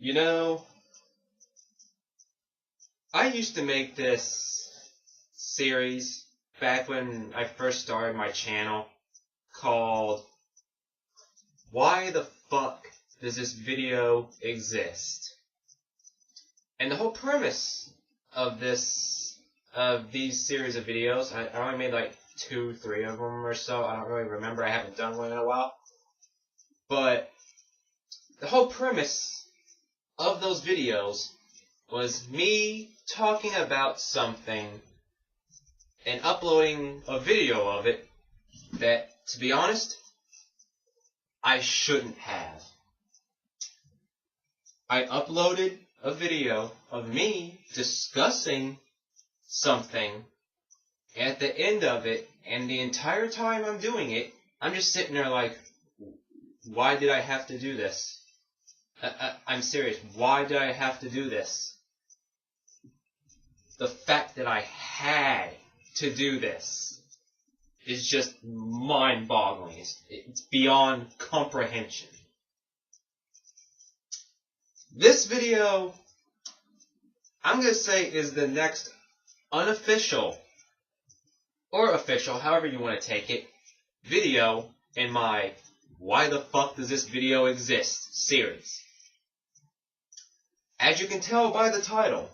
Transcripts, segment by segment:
You know, I used to make this series back when I first started my channel called Why the Fuck Does This Video Exist? And the whole premise of these series of videos, I only made like 2-3 of them or so. I don't really remember. I haven't done one in a while. But the whole premise of those videos was me talking about something and uploading a video of it that, to be honest, I shouldn't have. I uploaded a video of me discussing something at the end of it, and the entire time I'm doing it, I'm just sitting there like, why did I have to do this? I'm serious. Why did I have to do this? The fact that I had to do this is just mind-boggling. It's beyond comprehension. This video, I'm going to say, is the next unofficial, or official, however you want to take it, video in my Why the Fuck Does This Video Exist series. As you can tell by the title,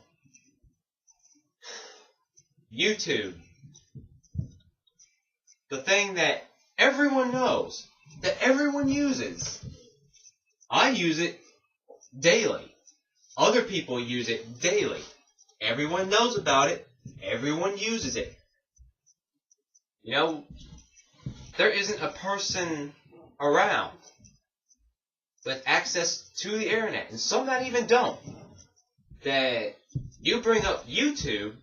YouTube, the thing that everyone knows, that everyone uses. I use it daily. Other people use it daily. Everyone knows about it. Everyone uses it. You know, there isn't a person around with access to the internet, and some that even don't, that you bring up YouTube,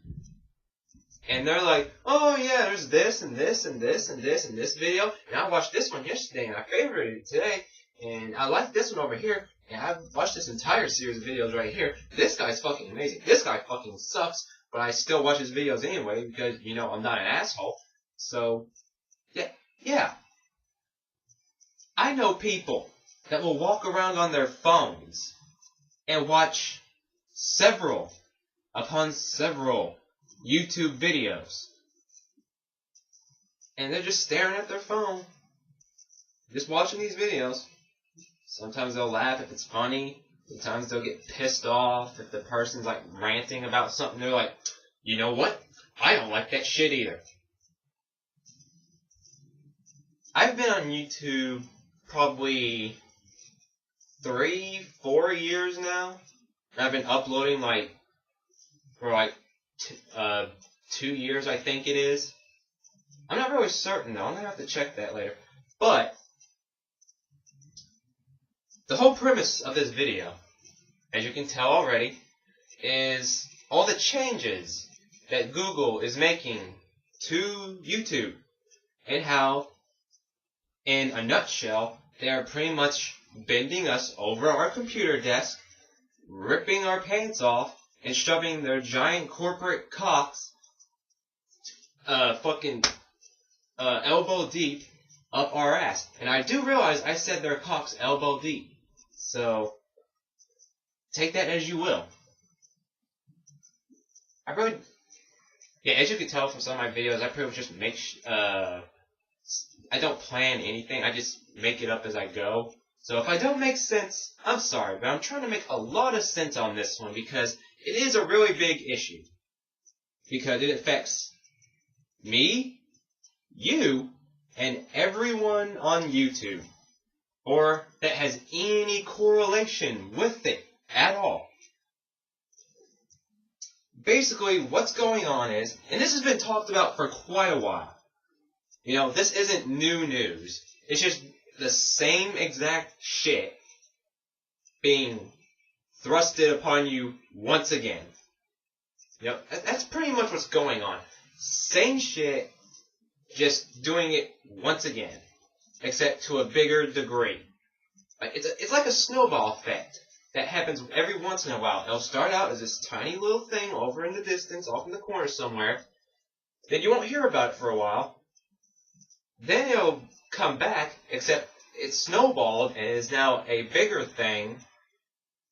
and they're like, oh yeah, there's this, and this, and this, and this, and this video, and I watched this one yesterday, and I favorited it today, and I like this one over here, and I've watched this entire series of videos right here. This guy's fucking amazing. This guy fucking sucks, but I still watch his videos anyway, because, you know, I'm not an asshole. So, yeah. I know people that will walk around on their phones and watch several upon several YouTube videos. And they're just staring at their phone, just watching these videos. Sometimes they'll laugh if it's funny. Sometimes they'll get pissed off if the person's like ranting about something. They're like, you know what? I don't like that shit either. I've been on YouTube probably 3-4 years now. I've been uploading for 2 years, I think it is. I'm not really certain though. I'm gonna have to check that later. But the whole premise of this video, as you can tell already, is all the changes that Google is making to YouTube, and how, in a nutshell, they are pretty much bending us over our computer desk, ripping our pants off, and shoving their giant corporate cocks elbow deep up our ass. And I do realize I said their cocks elbow deep. So, take that as you will. As you can tell from some of my videos, I pretty much just I don't plan anything. I just make it up as I go. So if I don't make sense, I'm sorry, but I'm trying to make a lot of sense on this one because it is a really big issue. Because it affects me, you, and everyone on YouTube, or that has any correlation with it at all. Basically, what's going on is, and this has been talked about for quite a while. You know, this isn't new news. It's just the same exact shit being thrusted upon you once again. You know, that's pretty much what's going on. Same shit, just doing it once again, except to a bigger degree. It's like a snowball effect that happens every once in a while. It'll start out as this tiny little thing over in the distance, off in the corner somewhere. Then you won't hear about it for a while. Then it'll come back, except it's snowballed and is now a bigger thing.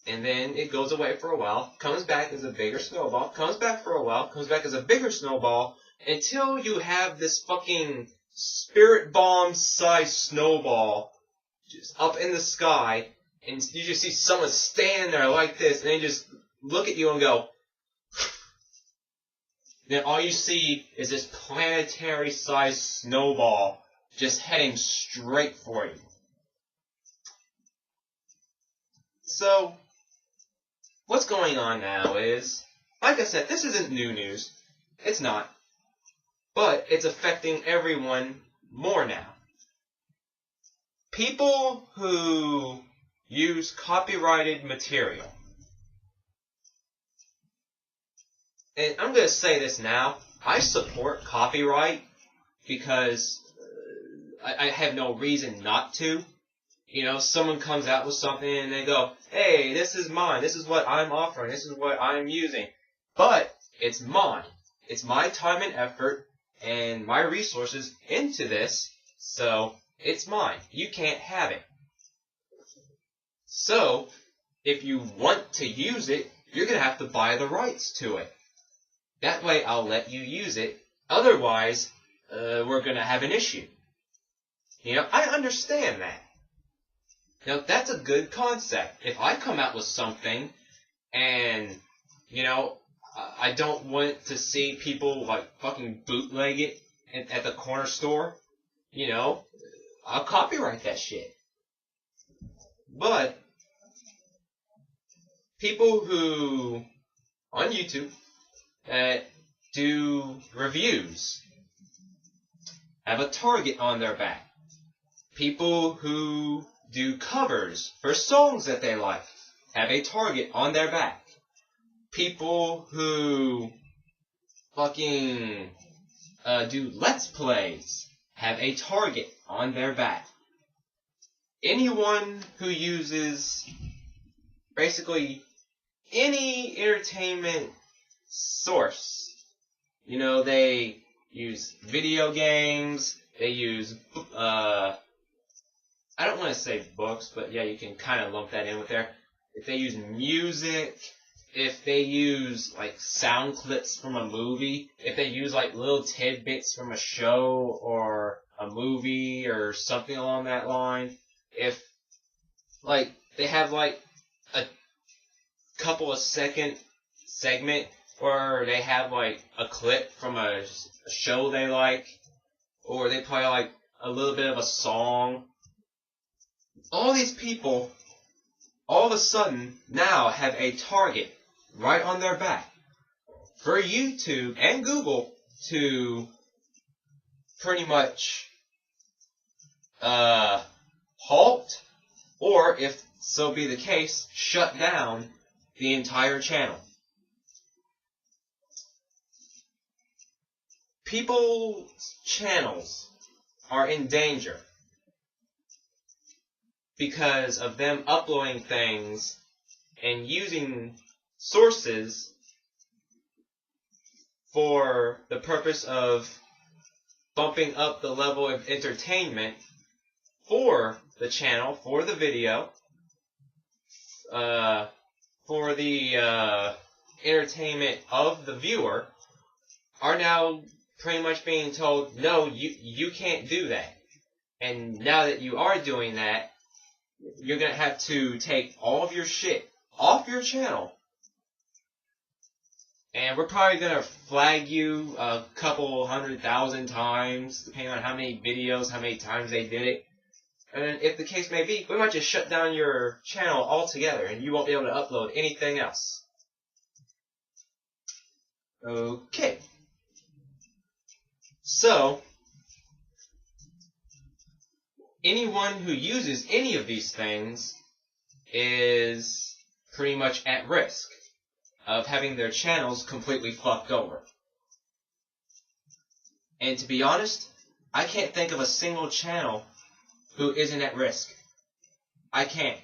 and then it goes away for a while, comes back as a bigger snowball, comes back for a while, comes back as a bigger snowball, until you have this fucking spirit bomb sized snowball just up in the sky, and you just see someone standing there like this, and they just look at you and go, then all you see is this planetary sized snowball just heading straight for you. So, what's going on now is, like I said, this isn't new news. It's not. But it's affecting everyone more now. People who use copyrighted material. And I'm going to say this now. I support copyright because I have no reason not to. You know, someone comes out with something and they go, hey, this is mine. This is what I'm offering. This is what I'm using. But it's mine. It's my time and effort and my resources into this. So it's mine. You can't have it. So if you want to use it, you're going to have to buy the rights to it. That way I'll let you use it. Otherwise, we're going to have an issue. You know, I understand that. Now, that's a good concept. If I come out with something and, you know, I don't want to see people, like, fucking bootleg it at the corner store, you know, I'll copyright that shit. But people who, on YouTube, do reviews have a target on their back. People who do covers for songs that they like have a target on their back. People who fucking do Let's Plays have a target on their back. Anyone who uses basically any entertainment source, you know, they use video games, they use I don't want to say books, but yeah, you can kind of lump that in with there. If they use music, if they use, like, sound clips from a movie, if they use, like, little tidbits from a show or a movie or something along that line, if, like, they have, like, a couple of second segment or they have, like, a clip from a show they like, or they play, like, a little bit of a song, all these people, all of a sudden, now have a target right on their back for YouTube and Google to pretty much halt, or if so be the case, shut down the entire channel. People's channels are in danger because of them uploading things and using sources for the purpose of bumping up the level of entertainment for the channel, for the video, for the entertainment of the viewer, are now pretty much being told, no, you can't do that. And now that you are doing that, you're going to have to take all of your shit off your channel. And we're probably going to flag you a couple 100,000 times, depending on how many videos, how many times they did it. And if the case may be, we might just shut down your channel altogether, and you won't be able to upload anything else. Okay. So, anyone who uses any of these things is pretty much at risk of having their channels completely fucked over. And to be honest, I can't think of a single channel who isn't at risk. I can't.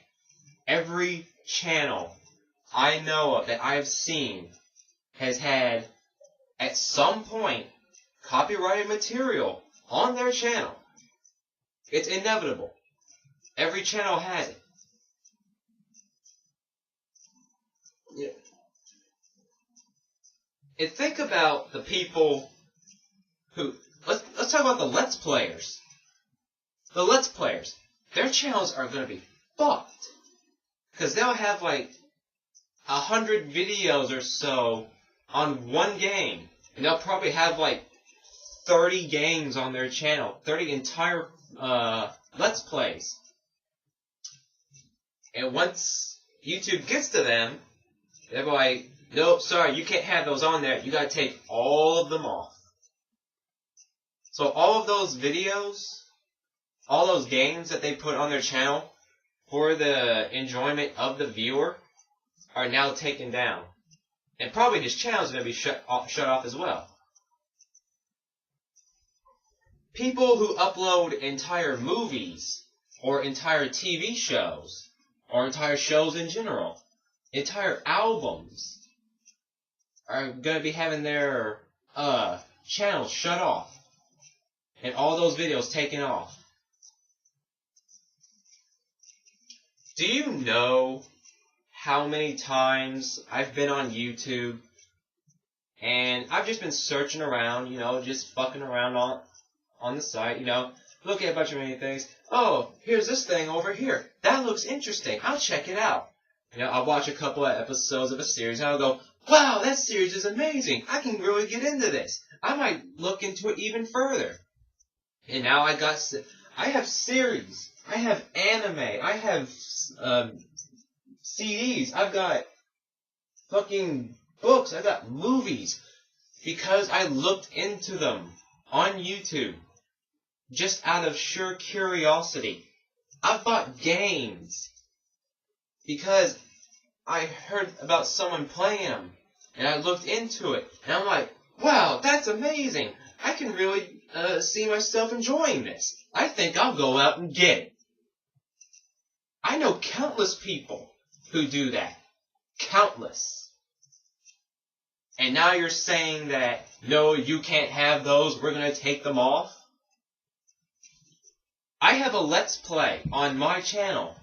Every channel I know of that I've seen has had, at some point, copyrighted material on their channel. It's inevitable. Every channel has it. And think about the people who... Let's talk about the Let's Players. The Let's Players. Their channels are going to be fucked. Because they'll have like 100 videos or so on one game. And they'll probably have like 30 games on their channel. 30 entire Let's Plays. And once YouTube gets to them, they're like, nope, sorry, you can't have those on there. You gotta take all of them off. So all of those videos, all those games that they put on their channel for the enjoyment of the viewer are now taken down. And probably his channel is going to be shut off as well. People who upload entire movies or entire TV shows or entire shows in general, entire albums, are going to be having their channels shut off and all those videos taken off. Do you know how many times I've been on YouTube and I've just been searching around, you know, just fucking around on the site, you know, looking at a bunch of many things. Oh, here's this thing over here. That looks interesting. I'll check it out. You know, I'll watch a couple of episodes of a series and I'll go, wow, that series is amazing. I can really get into this. I might look into it even further. And now I have series. I have anime. I have CDs. I've got fucking books. I've got movies. Because I looked into them on YouTube. Just out of sheer curiosity. I've bought games. Because I heard about someone playing them. And I looked into it. And I'm like, wow, that's amazing. I can really see myself enjoying this. I think I'll go out and get it. I know countless people who do that. Countless. And now you're saying that, no, you can't have those, we're going to take them off? I have a Let's Play on my channel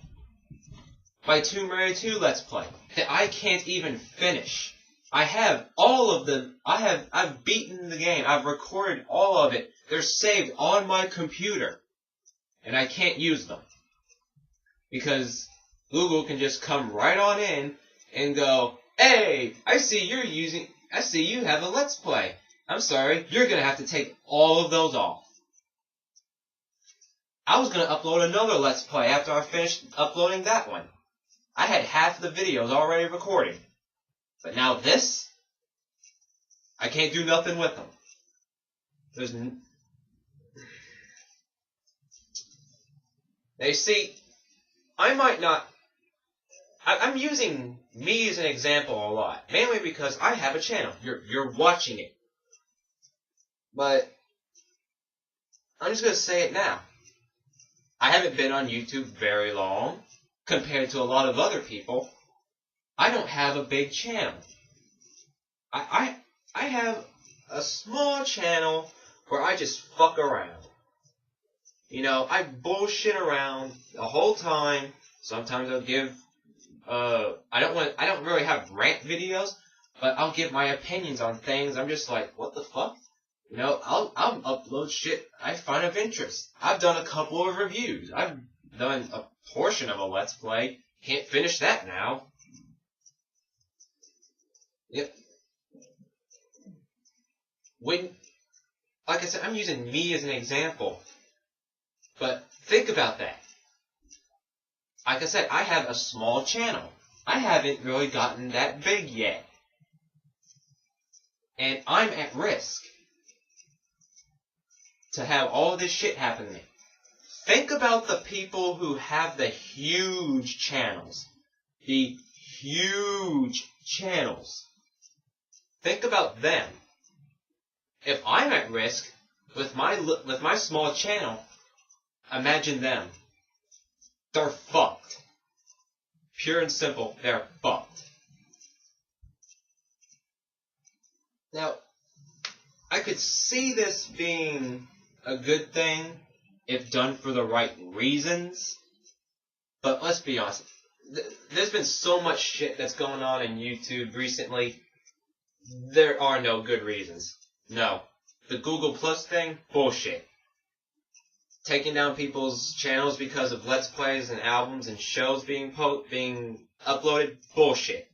by Tomb Raider 2 Let's Play that I can't even finish. I have all of them. I've beaten the game. I've recorded all of it. They're saved on my computer. And I can't use them. Because Google can just come right on in and go, hey, I see you have a Let's Play. I'm sorry, you're going to have to take all of those off. I was going to upload another Let's Play after I finished uploading that one. I had half the videos already recorded. But now this, I can't do nothing with them. They see, I might not, I'm using me as an example a lot. Mainly because I have a channel. You're watching it. But, I'm just going to say it now. I haven't been on YouTube very long, compared to a lot of other people. I don't have a big channel. I have a small channel where I just fuck around. You know, I bullshit around the whole time. Sometimes I'll give, I don't really have rant videos, but I'll give my opinions on things. I'm just like, what the fuck? You know, I'll upload shit I find of interest. I've done a couple of reviews. I've done a portion of a Let's Play. Can't finish that now. Yep. Like I said, I'm using me as an example. But think about that. Like I said, I have a small channel. I haven't really gotten that big yet. And I'm at risk to have all this shit happen to me. Think about the people who have the huge channels. The huge channels. Think about them. If I'm at risk with my small channel, imagine them. They're fucked. Pure and simple, they're fucked. Now, I could see this being a good thing if done for the right reasons. But let's be honest. There's been so much shit that's going on in YouTube recently there are no good reasons. No. The Google Plus thing, bullshit. Taking down people's channels because of Let's Plays and albums and shows being uploaded, bullshit.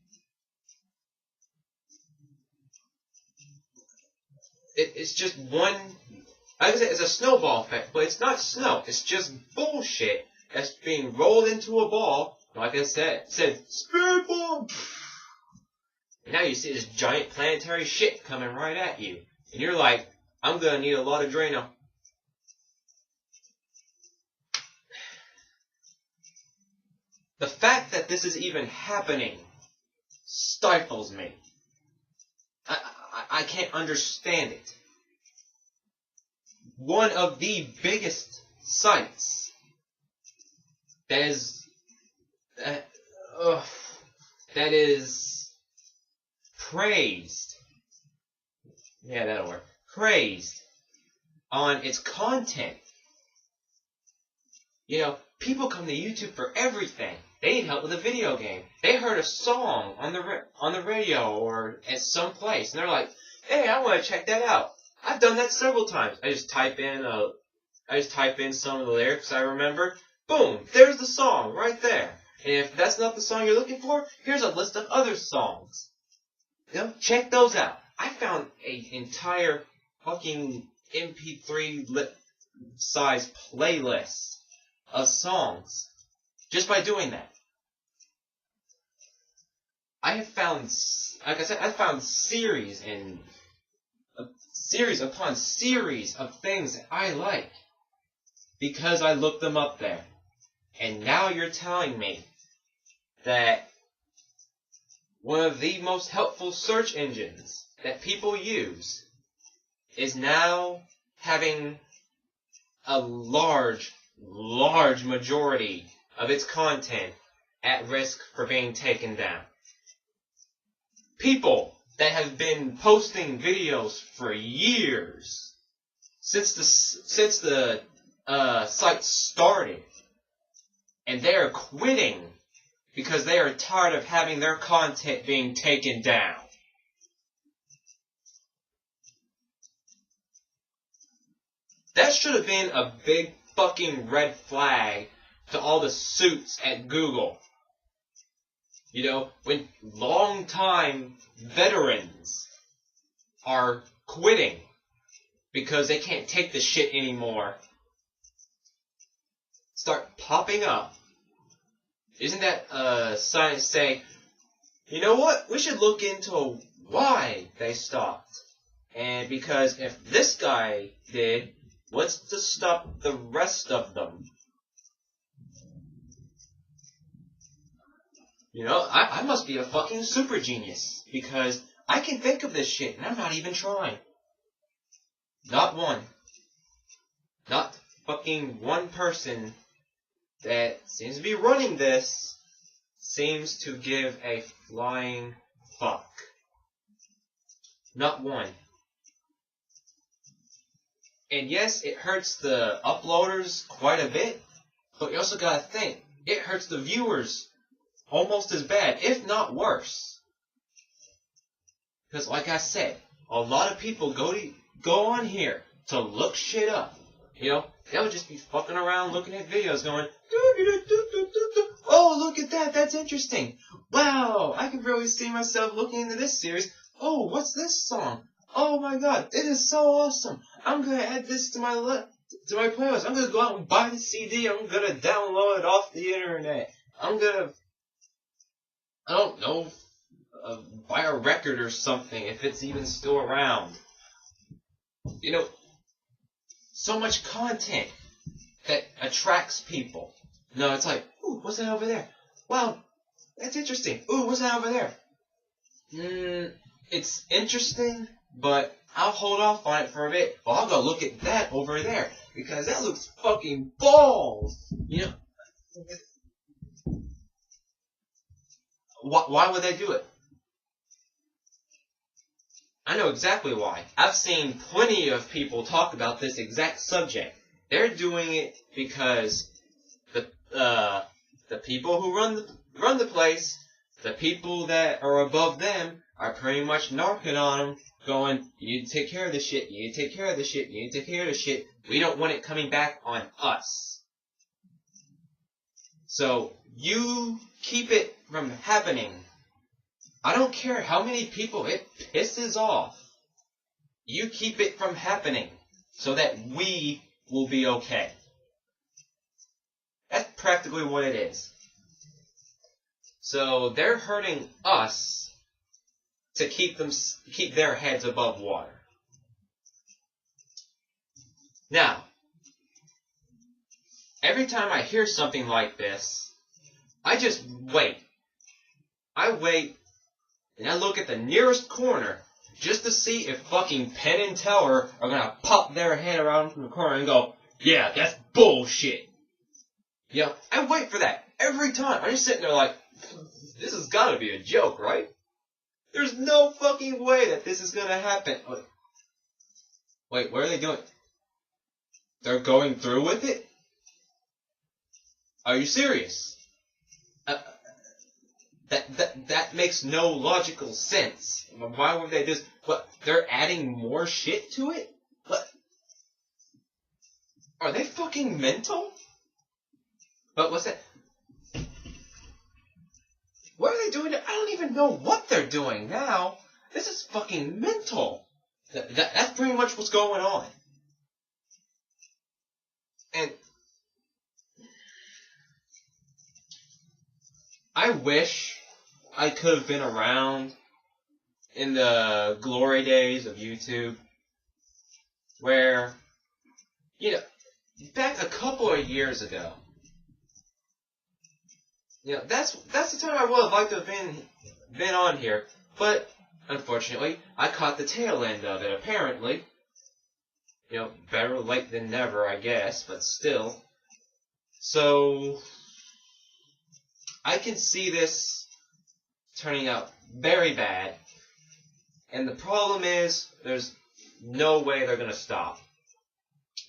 It's just one, I would say it's a snowball effect, but it's not snow. It's just bullshit that's being rolled into a ball. Like I said spirit bomb! And now you see this giant planetary shit coming right at you. And you're like, I'm gonna need a lot of Drano. The fact that this is even happening stifles me. I can't understand it. One of the biggest sites that is praised. Yeah, that'll work. Praised on its content. You know, people come to YouTube for everything. They need help with a video game. They heard a song on the radio or at some place, and they're like, "Hey, I want to check that out." I've done that several times. I just type in some of the lyrics I remember. Boom, there's the song right there. And if that's not the song you're looking for, here's a list of other songs. You know, check those out. I found an entire fucking MP3 size playlist of songs just by doing that. I have found, like I said, I found series upon series of things that I like because I looked them up there. And now you're telling me that one of the most helpful search engines that people use is now having a large majority of its content at risk for being taken down. People that have been posting videos for years, since the site started, and they are quitting because they are tired of having their content being taken down. That should have been a big fucking red flag to all the suits at Google. You know, when long-time veterans are quitting because they can't take the shit anymore, start popping up. Isn't that a sign to say, you know what, we should look into why they stopped. And because if this guy did, what's to stop the rest of them? You know, I must be a fucking super genius, because I can think of this shit, and I'm not even trying. Not one. Not fucking one person that seems to be running this seems to give a flying fuck. Not one. And yes, it hurts the uploaders quite a bit, but you also gotta think, it hurts the viewers almost as bad, if not worse. Because like I said, a lot of people go on here to look shit up. You know, they'll just be fucking around looking at videos going, oh, look at that, that's interesting. Wow, I can really see myself looking into this series. Oh, what's this song? Oh my god, it is so awesome. I'm going to add this to my playlist. I'm going to go out and buy the CD. I'm going to download it off the internet. I'm going to, I don't know, buy a record or something if it's even still around. You know, so much content that attracts people. No, it's like, ooh, what's that over there? Wow, that's interesting. Ooh, what's that over there? It's interesting, but I'll hold off on it for a bit. Well, I'll go look at that over there, because that looks fucking balls. You know? Why would they do it? I know exactly why. I've seen plenty of people talk about this exact subject. They're doing it because the people who run the place, the people that are above them, are pretty much knocking on them, going, you need to take care of this shit, you need to take care of this shit, you need to take care of this shit. We don't want it coming back on us. So, you keep it from happening. I don't care how many people it pisses off. You keep it from happening so that we will be okay. That's practically what it is. So they're hurting us to keep their heads above water. Now, every time I hear something like this, I just wait. I wait and I look at the nearest corner just to see if fucking Penn and Teller are gonna pop their head around from the corner and go, yeah, that's bullshit. You know, I wait for that every time. I'm just sitting there like, this has gotta be a joke, right? There's no fucking way that this is gonna happen. Wait, what are they doing? They're going through with it? Are you serious? That makes no logical sense. Why would they just... What, they're adding more shit to it? What? Are they fucking mental? But what's that? What are they doing? I don't even know what they're doing now. This is fucking mental. That's pretty much what's going on. And I wish I could have been around in the glory days of YouTube where, you know, back a couple of years ago, you know, that's the time I would have liked to have been on here, but unfortunately, I caught the tail end of it, apparently. You know, better late than never, I guess, but still. So, I can see this turning out very bad, and the problem is, there's no way they're gonna stop.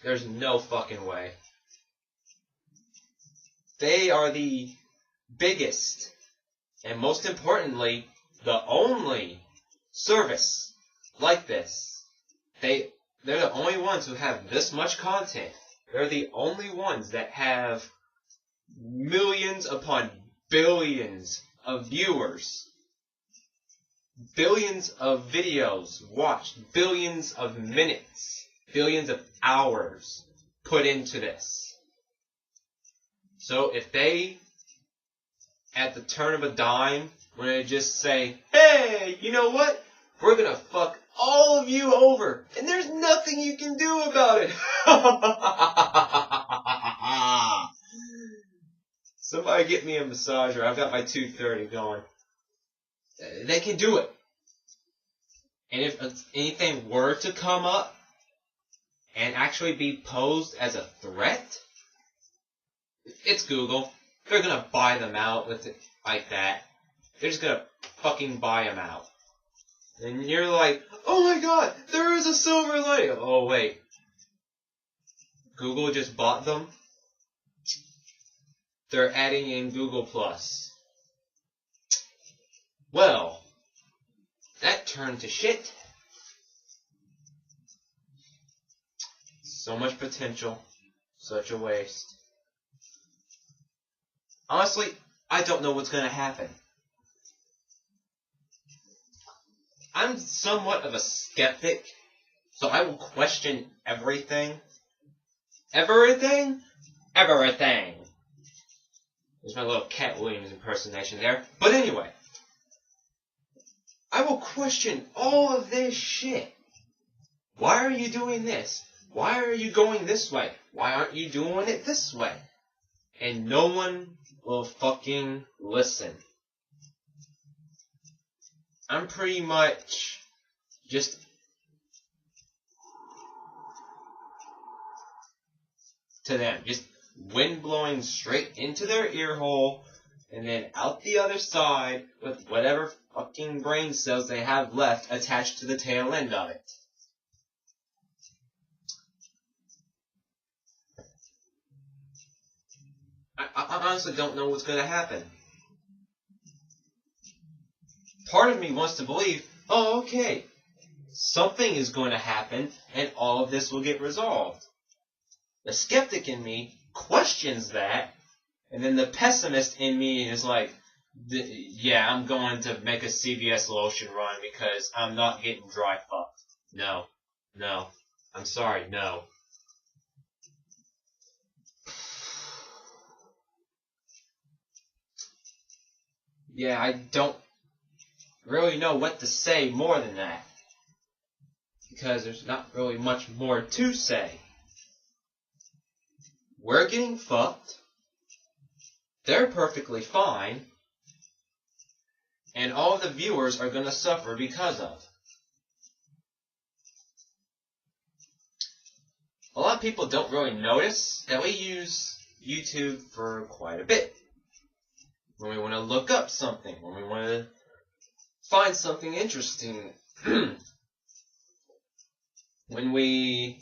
There's no fucking way. They are the biggest, and most importantly, the only service like this. They're the only ones who have this much content. They're the only ones that have millions upon billions of viewers. Billions of videos watched. Billions of minutes. Billions of hours put into this. So if they, at the turn of a dime, when they just say, hey, you know what? We're gonna fuck all of you over, and there's nothing you can do about it. Somebody get me a massager. I've got my 230 going. They can do it. And if anything were to come up and actually be posed as a threat, it's Google. They're gonna buy them out with it like that. They're just gonna fucking buy them out. And you're like, oh my god, there is a silver lining. Oh wait. Google just bought them? They're adding in Google Plus. Well, that turned to shit. So much potential. Such a waste. Honestly, I don't know what's gonna happen. I'm somewhat of a skeptic, so I will question everything. Everything? Everything. There's my little Cat Williams impersonation there. But anyway, I will question all of this shit. Why are you doing this? Why are you going this way? Why aren't you doing it this way? And no one will fucking listen. I'm pretty much just to them. Just wind blowing straight into their ear hole and then out the other side with whatever fucking brain cells they have left attached to the tail end of it. I honestly don't know what's going to happen. part of me wants to believe, oh, okay, something is going to happen and all of this will get resolved. The skeptic in me questions that, and then the pessimist in me is like, yeah, I'm going to make a CVS lotion run because I'm not getting dry fucked. No. I'm sorry, no. Yeah, I don't really know what to say more than that. Because there's not really much more to say. We're getting fucked. They're perfectly fine. And all the viewers are going to suffer because of. A lot of people don't really notice that we use YouTube for quite a bit. When we want to look up something, when we want to find something interesting, when we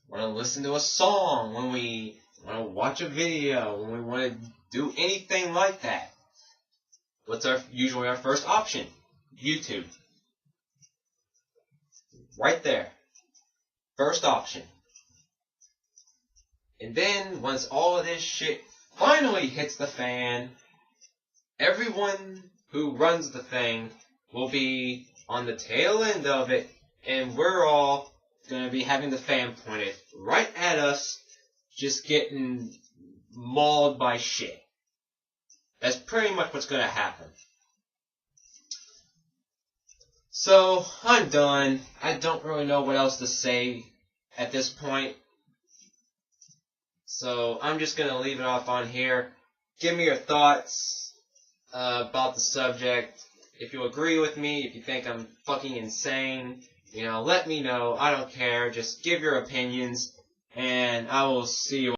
want to listen to a song, when we want to watch a video, when we want to do anything like that. What's usually our first option? YouTube. Right there. First option. And then, once all of this shit finally hits the fan, everyone who runs the thing will be on the tail end of it, and we're all going to be having the fan pointed right at us, just getting mauled by shit. That's pretty much what's going to happen. So, I'm done. I don't really know what else to say at this point. So, I'm just going to leave it off on here. Give me your thoughts about the subject. If you agree with me, if you think I'm fucking insane, let me know. I don't care. Just give your opinions, and I will see you.